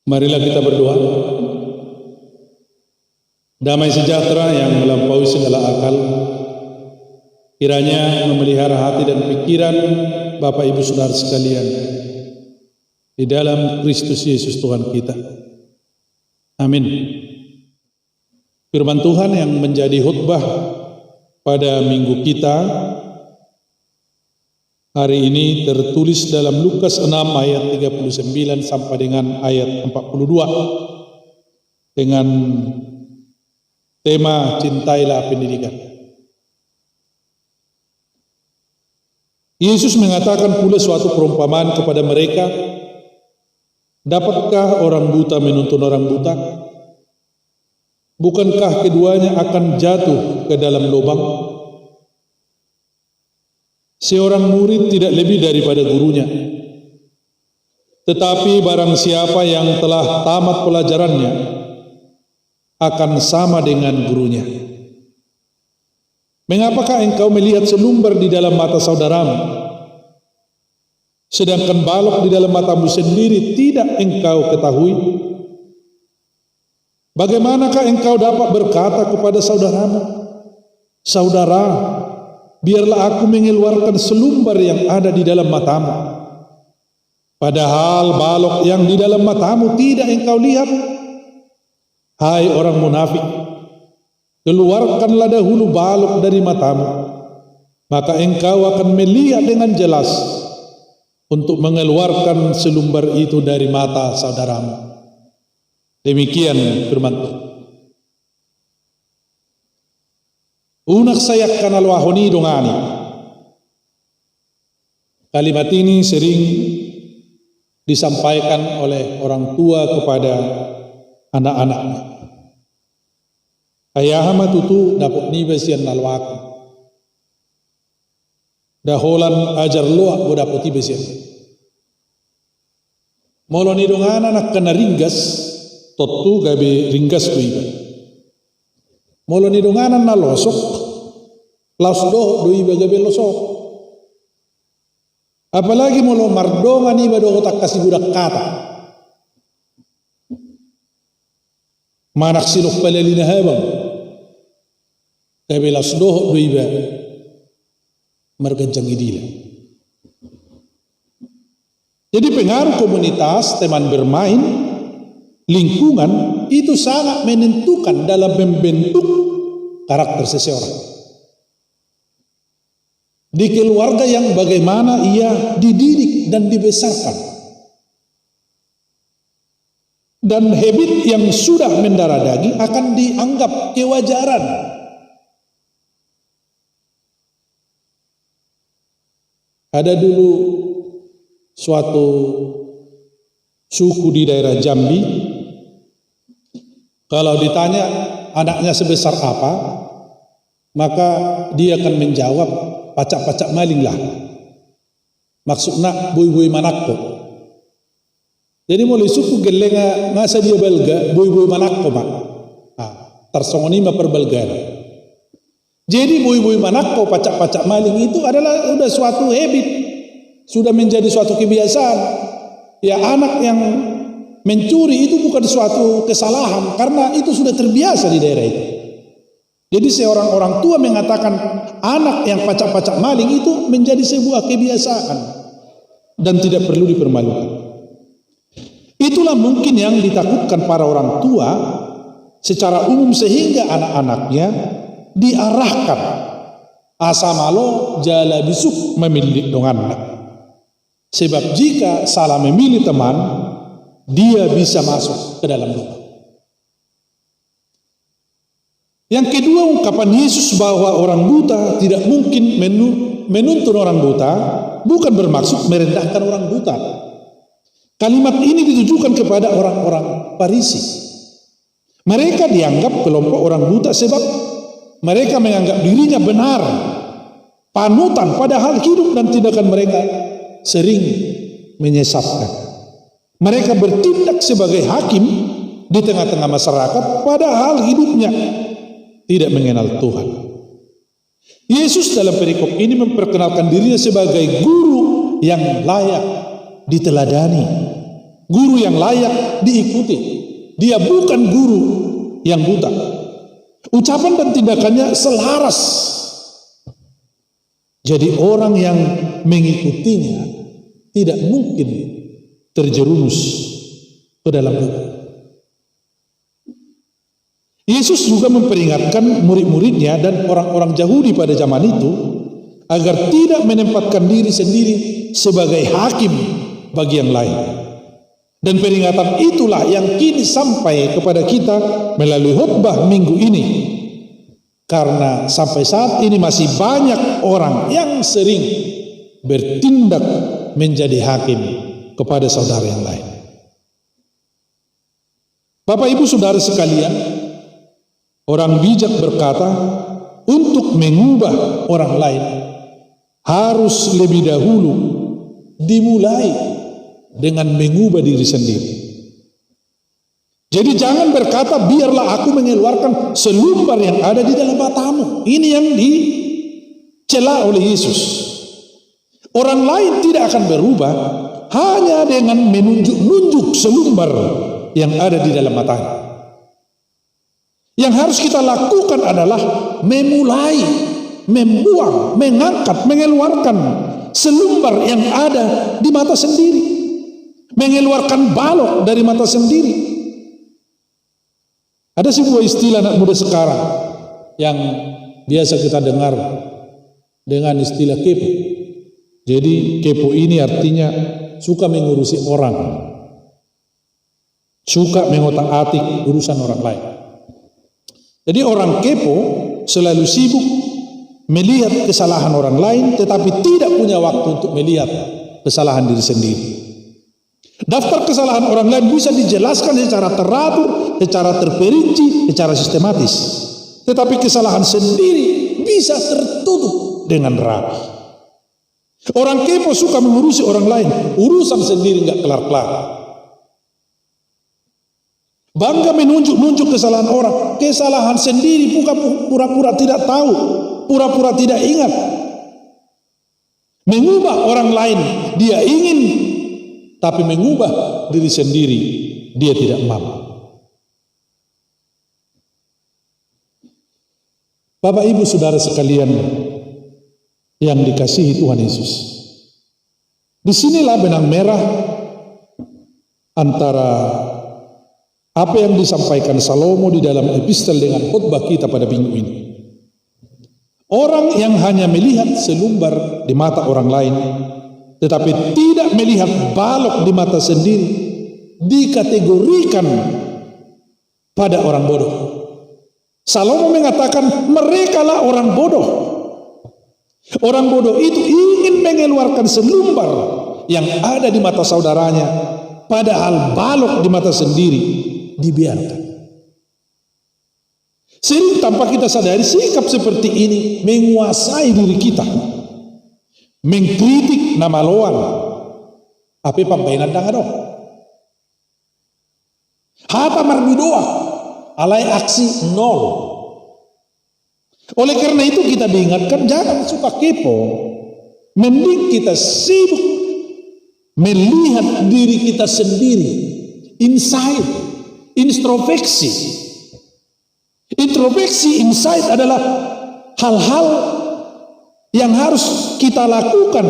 Marilah kita berdoa. Damai sejahtera yang melampaui segala akal kiranya memelihara hati dan pikiran Bapak Ibu Saudara sekalian di dalam Kristus Yesus Tuhan kita. Amin. Firman Tuhan yang menjadi khutbah pada minggu kita hari ini tertulis dalam Lukas 6 ayat 39 sampai dengan ayat 42 dengan tema cintailah pendidikan. Yesus mengatakan pula suatu perumpamaan kepada mereka, dapatkah orang buta menuntun orang buta? Bukankah keduanya akan jatuh ke dalam lubang? Seorang murid tidak lebih daripada gurunya. Tetapi barang siapa yang telah tamat pelajarannya akan sama dengan gurunya. Mengapakah engkau melihat selumbar di dalam mata saudaramu, sedangkan balok di dalam matamu sendiri tidak engkau ketahui? Bagaimanakah engkau dapat berkata kepada saudaramu, saudara, biarlah aku mengeluarkan selumbar yang ada di dalam matamu, padahal balok yang di dalam matamu tidak engkau lihat? Hai orang munafik, keluarkanlah dahulu balok dari matamu, maka engkau akan melihat dengan jelas untuk mengeluarkan selumbar itu dari mata saudaramu. Demikian firman Tuhan. Unak sayak kanal wahoni dongani. Kalimat ini sering disampaikan oleh orang tua kepada anak-anaknya. Ayahama tutu dapat nibesian nalwaku. Daholan ajar loa bo dapat nibesian. Molo ni dongana nak kena ringgas, totu gabe ringgas tu iba. Molo ni dongana na losok, laus do iba gabe losok. Apalagi molo mardongan iba do tak kasih budak kata. Manak siluk palelina habang. Gabe laus do iba margancang idila. Jadi pengaruh komunitas, teman bermain, lingkungan itu sangat menentukan dalam membentuk karakter seseorang. Di keluarga yang bagaimana ia dididik dan dibesarkan, dan habit yang sudah mendarah daging akan dianggap kewajaran. Ada dulu suatu suku di daerah Jambi, kalau ditanya anaknya sebesar apa, maka dia akan menjawab pacak-pacak maling lah. Maksudnya boy-boy manakko. Jadi mulai suku gelenga ngasa dia belga boy-boy manakko mak. Tersongoni ma perbelgana. Jadi boy-boy manakko, pacak-pacak maling itu adalah sudah suatu habit, sudah menjadi suatu kebiasaan. Ya, anak yang mencuri itu bukan suatu kesalahan karena itu sudah terbiasa di daerah itu. Jadi seorang orang tua mengatakan anak yang pacak-pacak maling itu menjadi sebuah kebiasaan dan tidak perlu dipermalukan. Itulah mungkin yang ditakutkan para orang tua secara umum sehingga anak-anaknya diarahkan asamalo jala bisuk memilih donganna. Sebab jika salah memilih teman, dia bisa masuk ke dalam lubang. Yang kedua, ungkapan Yesus bahwa orang buta tidak mungkin menuntun orang buta bukan bermaksud merendahkan orang buta. Kalimat ini ditujukan kepada orang-orang Farisi. Mereka dianggap kelompok orang buta sebab mereka menganggap dirinya benar, panutan, padahal hidup dan tindakan mereka sering menyesatkan. Mereka bertindak sebagai hakim di tengah-tengah masyarakat, padahal hidupnya tidak mengenal Tuhan. Yesus dalam perikop ini memperkenalkan dirinya sebagai guru yang layak diteladani. guru yang layak diikuti. Dia bukan guru yang buta. Ucapan dan tindakannya selaras. Jadi orang yang mengikutinya tidak mungkin terjerumus ke dalam dosa. Yesus juga memperingatkan murid-muridnya dan orang-orang Yahudi pada zaman itu agar tidak menempatkan diri sendiri sebagai hakim bagi yang lain. Dan peringatan itulah yang kini sampai kepada kita melalui khotbah minggu ini. Karena sampai saat ini masih banyak orang yang sering bertindak menjadi hakim kepada saudara yang lain. Bapak Ibu Saudara sekalian, orang bijak berkata, untuk mengubah orang lain harus lebih dahulu dimulai dengan mengubah diri sendiri. Jadi jangan berkata, biarlah aku mengeluarkan selumbar yang ada di dalam matamu. Ini yang dicela oleh Yesus. Orang lain tidak akan berubah hanya dengan menunjuk-nunjuk selumbar yang ada di dalam matanya. Yang harus kita lakukan adalah memulai, membuang, mengangkat, mengeluarkan selumbar yang ada di mata sendiri. Mengeluarkan balok dari mata sendiri. Ada sebuah istilah anak muda sekarang yang biasa kita dengar dengan istilah kepo. Jadi kepo ini artinya suka mengurusi orang. Suka mengotak-atik urusan orang lain. Jadi orang kepo selalu sibuk melihat kesalahan orang lain tetapi tidak punya waktu untuk melihat kesalahan diri sendiri. Daftar kesalahan orang lain bisa dijelaskan secara teratur, secara terperinci, secara sistematis. Tetapi kesalahan sendiri bisa tertutup dengan rapi. Orang kepo suka mengurusi orang lain, urusan sendiri nggak kelar-kelar. Bangga menunjuk-nunjuk kesalahan orang, kesalahan sendiri bukan pura-pura tidak tahu, pura-pura tidak ingat. Mengubah orang lain dia ingin, tapi mengubah diri sendiri dia tidak mampu. Bapak Ibu Saudara sekalian yang dikasihi Tuhan Yesus, disinilah benang merah antara apa yang disampaikan Salomo di dalam epistel dengan khotbah kita pada minggu ini. Orang yang hanya melihat selumbar di mata orang lain tetapi tidak melihat balok di mata sendiri dikategorikan pada orang bodoh. Salomo mengatakan merekalah orang bodoh. Orang bodoh itu ingin mengeluarkan selumbar yang ada di mata saudaranya, padahal balok di mata sendiri dibiarkan. Sering tanpa kita sadari sikap seperti ini menguasai diri kita. Mengkritik nama loan apa pambaingan dangado hapa marbidoa alai aksi nol. Oleh karena itu kita diingatkan jangan suka kepo, mending kita sibuk melihat diri kita sendiri, insight, introspeksi. Introspeksi, insight adalah hal-hal yang harus kita lakukan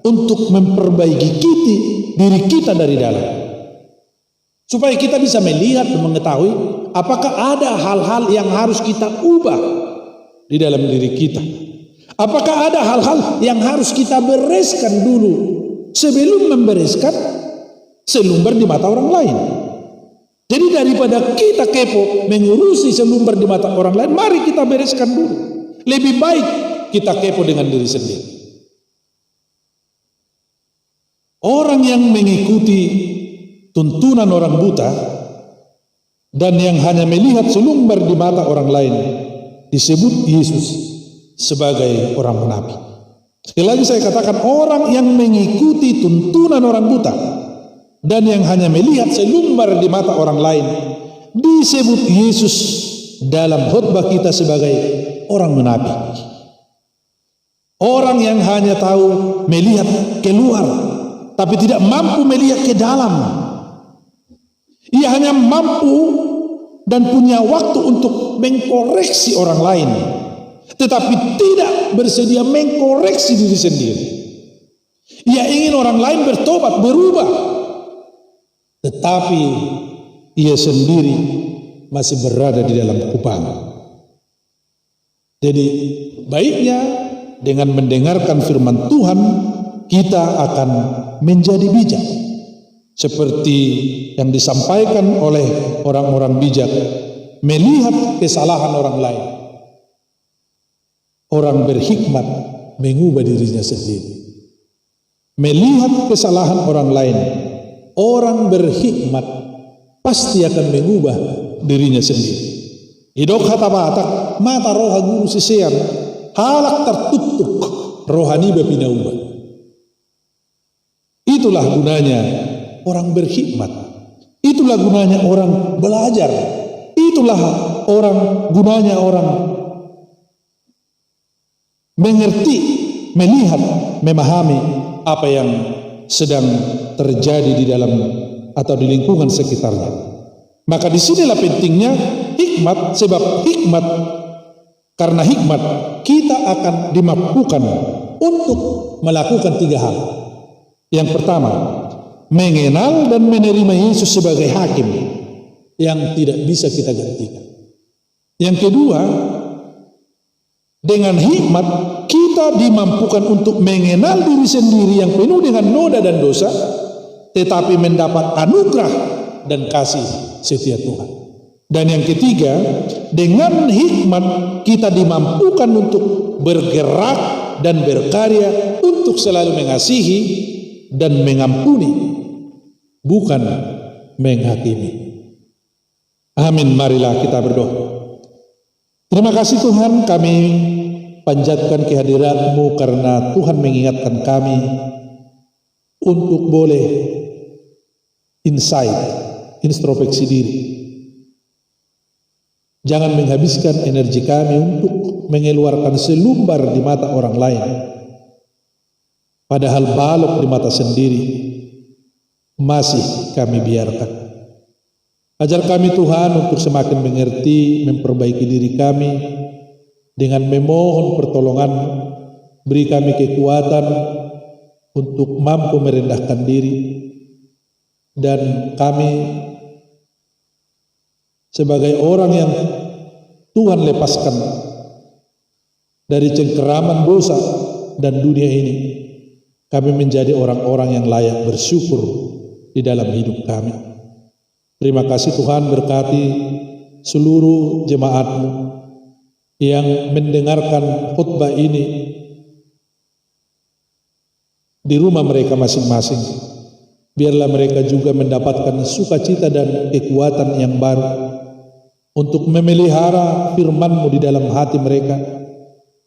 untuk memperbaiki diri kita dari dalam. Supaya kita bisa melihat dan mengetahui apakah ada hal-hal yang harus kita ubah di dalam diri kita. Apakah ada hal-hal yang harus kita bereskan dulu sebelum membereskan selumbar di mata orang lain. Jadi daripada kita kepo mengurusi selumbar di mata orang lain, mari kita bereskan dulu. Lebih baik kita kepo dengan diri sendiri. Orang yang mengikuti tuntunan orang buta dan yang hanya melihat selumbar di mata orang lain disebut Yesus sebagai orang munafik. Sekali lagi saya katakan, orang yang mengikuti tuntunan orang buta dan yang hanya melihat selumbar di mata orang lain disebut Yesus dalam khotbah kita sebagai orang munafik. Orang yang hanya tahu melihat keluar tapi tidak mampu melihat ke dalam. Ia hanya mampu dan punya waktu untuk mengkoreksi orang lain, tetapi tidak bersedia mengkoreksi diri sendiri. Ia ingin orang lain bertobat, berubah, tetapi ia sendiri masih berada di dalam kubang. Jadi baiknya dengan mendengarkan firman Tuhan, kita akan menjadi bijak. Seperti yang disampaikan oleh orang-orang bijak, melihat kesalahan orang lain. Orang berhikmat mengubah dirinya sendiri. Melihat kesalahan orang lain, orang berhikmat pasti akan mengubah dirinya sendiri. Hidok kata batak, mata roha guru sisean, halak tertutup, rohani bepinauba. Itulah gunanya orang berhikmat. Itulah gunanya orang belajar. Itulah gunanya orang mengerti, melihat, memahami apa yang sedang terjadi di dalam atau di lingkungan sekitarnya. Maka disinilah pentingnya hikmat, sebab hikmat, karena hikmat kita akan dimampukan untuk melakukan 3 hal. Yang pertama, mengenal dan menerima Yesus sebagai hakim yang tidak bisa kita gantikan. Yang kedua, dengan hikmat kita dimampukan untuk mengenal diri sendiri yang penuh dengan noda dan dosa, tetapi mendapat anugerah dan kasih setia Tuhan. Dan yang ketiga, dengan hikmat kita dimampukan untuk bergerak dan berkarya untuk selalu mengasihi dan mengampuni, bukan menghakimi. Amin. Marilah kita berdoa. Terima kasih Tuhan, kami panjatkan kehadirat-Mu karena Tuhan mengingatkan kami untuk boleh insight, introspeksi diri. Jangan menghabiskan energi kami untuk mengeluarkan selumbar di mata orang lain, padahal balok di mata sendiri masih kami biarkan. Ajar kami Tuhan untuk semakin mengerti, memperbaiki diri kami dengan memohon pertolongan. Beri kami kekuatan untuk mampu merendahkan diri, dan kami sebagai orang yang Tuhan lepaskan dari cengkeraman dosa dan dunia ini, kami menjadi orang-orang yang layak bersyukur di dalam hidup kami. Terima kasih Tuhan, berkati seluruh jemaat-Mu yang mendengarkan khutbah ini di rumah mereka masing-masing. Biarlah mereka juga mendapatkan sukacita dan kekuatan yang baru untuk memelihara firman-Mu di dalam hati mereka,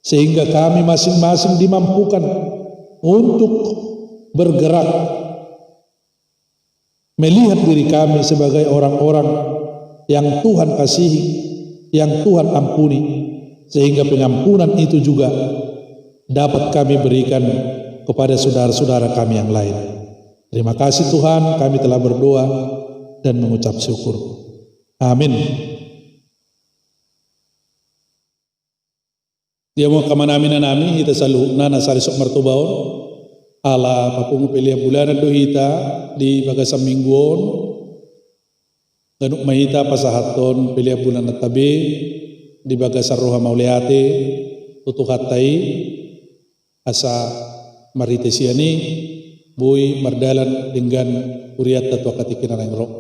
sehingga kami masing-masing dimampukan untuk bergerak, melihat diri kami sebagai orang-orang yang Tuhan kasihi, yang Tuhan ampuni, sehingga pengampunan itu juga dapat kami berikan kepada saudara-saudara kami yang lain. Terima kasih Tuhan, kami telah berdoa dan mengucap syukur. Amin. Dia mau kemana nami kita selalu nana sari sok martobaon ala papungu pelia bulanan dohita di bagasam mingguon ganuk mahita pasahaton pelia bulan tabe di bagasar roha mauleate tutukatai asa maritesiani boy mardalan dengan uriat tatwa katikinan yang roh.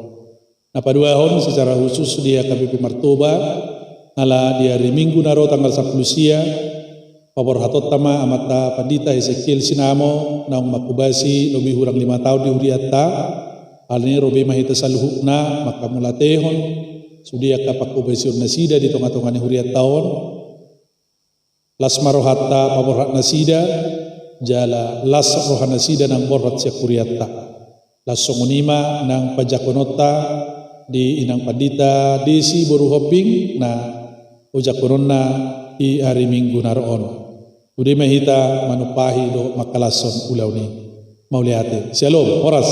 Nah paduahon secara khusus dia KBP Martoba ala di hari Minggu naro tanggal 10 sia pabor hatot tama amata pandita Ezekiel Sinamo naung makubasi lebih kurang 5 tahun di Huriata alini robe mahita saluhukna maka mulatehon sudia kapakubasi nasida di tonga-tongane Huriat tahun lasma rohatta pabor hat nasida jala las rohana nasida nang borot siak Huriata lasongunima nang pajakonota di inang pandita desi boru hoping na ujak korona i hari Minggu naroon. Udah mahita manupahi do makalason ulaw ni mauliate. Shalom, oras.